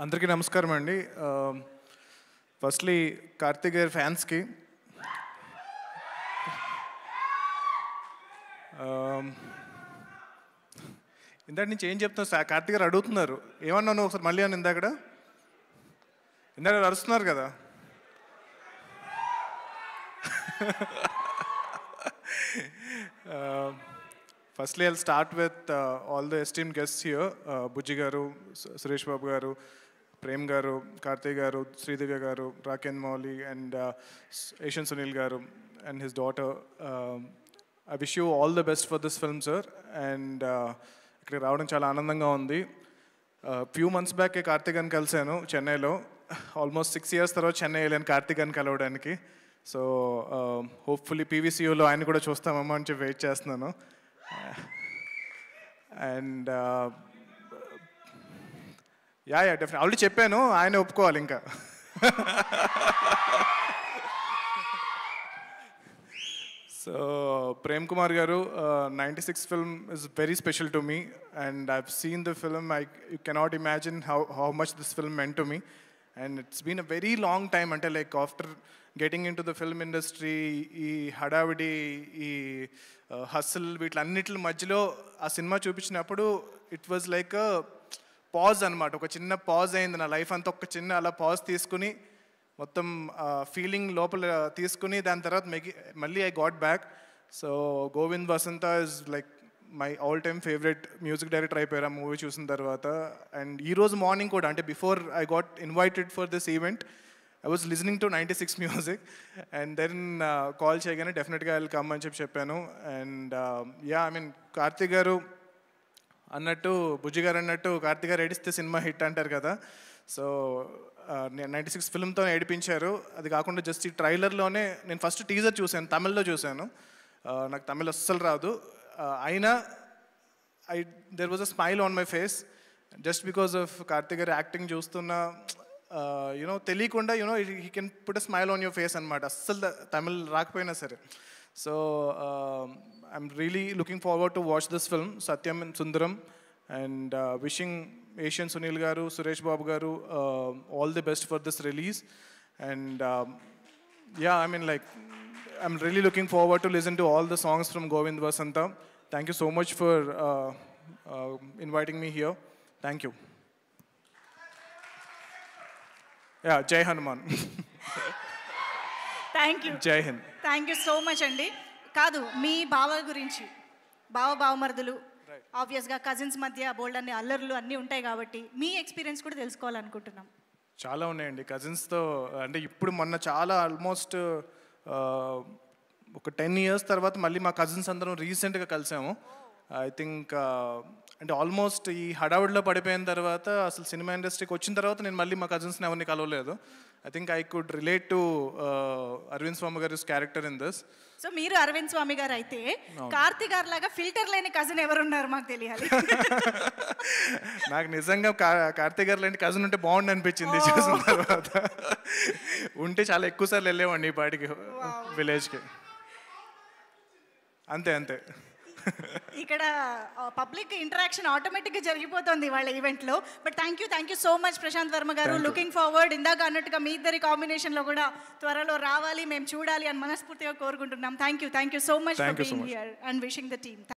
అందరికీ నమస్కారం అండి. ఫస్ట్లీ కార్తీక్ గారి ఫ్యాన్స్కి ఇందాక నుంచి ఏం చెప్తున్నా కార్తీక్ గారు అడుగుతున్నారు, ఏమన్నాను ఒకసారి మళ్ళీ అని ఇందాక అరుస్తున్నారు కదా. Firstly, I'll start with all the esteemed guests here. Bujji Garu, Suresh Babu Garu, Prem Garu, Karthik Garu, Sridivya Garu, Raken Mauli, and Asian Sunil Garu and his daughter. I wish you all the best for this film, sir. And ikkada raavadam chaala aanandanga undi. Few months back Karthik gan kalsanu Chennai lo. Almost 6 years tarvata Chennai elanu Karthik gan kalavaniki. So hopefully PVCU lo ayana kuda chustamamma ani cheppi wait chestunanu. And yeah definite already చెప్పాను, ఆయన ఒప్పుకోవాలి ఇంకా. So Prem Kumar garu, 96 film is very special to me and I have seen the film. You cannot imagine how much this film meant to me. And it's been a very long time, అంటే like after getting into the film industry, ఈ హడావిడి, ఈ హస్ల్, వీటిలన్నిటి మధ్యలో ఆ cinema చూపించినప్పుడు it was like pause అనమాట. ఒక చిన్న పాజ్ అయింది నా లైఫ్ అంతా. ఒక చిన్న అలా పాజ్ తీసుకుని మొత్తం ఫీలింగ్ లోపల తీసుకుని దాని తర్వాత మళ్ళీ I got back. So Govind Vasantha is like my all time favourite music director అయిపోయారు ఆ మూవీ చూసిన తర్వాత. అండ్ ఈరోజు మార్నింగ్ కూడా, అంటే before I got invited for this event, I was listening to 96 music and then call cheyagane definitely I'll come అని చెప్పాను. And yeah, I mean Karthik గారు అన్నట్టు, బుజ్జి గారు అన్నట్టు, కార్తిక్ గారు ఏడిస్తే సినిమా హిట్ అంటారు కదా. సో 96 ఫిల్మ్తో ఏడిపించారు. అది కాకుండా జస్ట్ ఈ ట్రైలర్లోనే నేను ఫస్ట్ టీజర్ చూశాను, తమిళ్లో చూశాను. నాకు తమిళ్ అస్సలు రాదు. అయినా there was a smile on my face just because of Karthik గారు యాక్టింగ్ చూస్తున్న, తెలియకుండా he can put a smile on your face అనమాట, అస్సలు తమిళ్ రాకపోయినా సరే. So I'm really looking forward to watch this film Sathyam and Sundaram. And wishing Asian Sunil garu, Suresh Babu garu all the best for this release. And yeah, I mean like I'm really looking forward to listen to all the songs from Govind Vasantha. Thank you so much for inviting me here. Thank you. Yeah, Jai Hanuman. Thank you. Jai Hind. Thank you so much అండి. కాదు, మీ బావ గురించి, బావమరుదులు, ఆబ్వియస్గా cousins మధ్య బోల్డ్ అన్ని అల్లర్లు అన్నీ ఉంటాయి కాబట్టి మీ ఎక్స్పీరియన్స్ కూడా తెలుసుకోవాలనుకుంటున్నాం. చాలా ఉన్నాయండి కజిన్స్తో. అంటే ఇప్పుడు మొన్న చాలా ఆల్మోస్ట్ ఒక 10 years తర్వాత మళ్ళీ మా కజిన్స్ అందరం రీసెంట్గా కలిసాము. ఐ థింక్ అంటే ఆల్మోస్ట్ ఈ హడావుడిలో పడిపోయిన తర్వాత, అసలు సినిమా ఇండస్ట్రీకి వచ్చిన తర్వాత నేను మళ్ళీ మా కజిన్స్ని ఎవరిని కలవలేదు. I think I could relate to Arvind Swamy గారి క్యారెక్టర్ ఇన్ దిస్. సో మీరు అరవింద్ స్వామి గారు అయితే, కార్తీక్ గారు లాగా ఫిల్టర్ లేని కజిన్ ఎవరున్నారు మాకు తెలియాలి. నాకు నిజంగా కార్తీక్ గారు లాంటి కజిన్ ఉంటే బాగుండు అనిపించింది చూసిన తర్వాత. ఉంటే చాలా ఎక్కువ సార్లు వెళ్ళేవాడిని ఈ పాటికి విలేజ్కి. అంతే ఇక్కడ పబ్లిక్ ఇంటరాక్షన్ ఆటోమేటిక్గా జరిగిపోతుంది వాళ్ళ ఈవెంట్లో. But thank you so much Prashanth Varma garu. Looking forward, ఇందాక అన్నట్టుగా మీ ఇద్దరి కాంబినేషన్లో కూడా త్వరలో రావాలి, మేము చూడాలి అని మనస్ఫూర్తిగా కోరుకుంటున్నాం. Thank you so much for being here and wishing the team.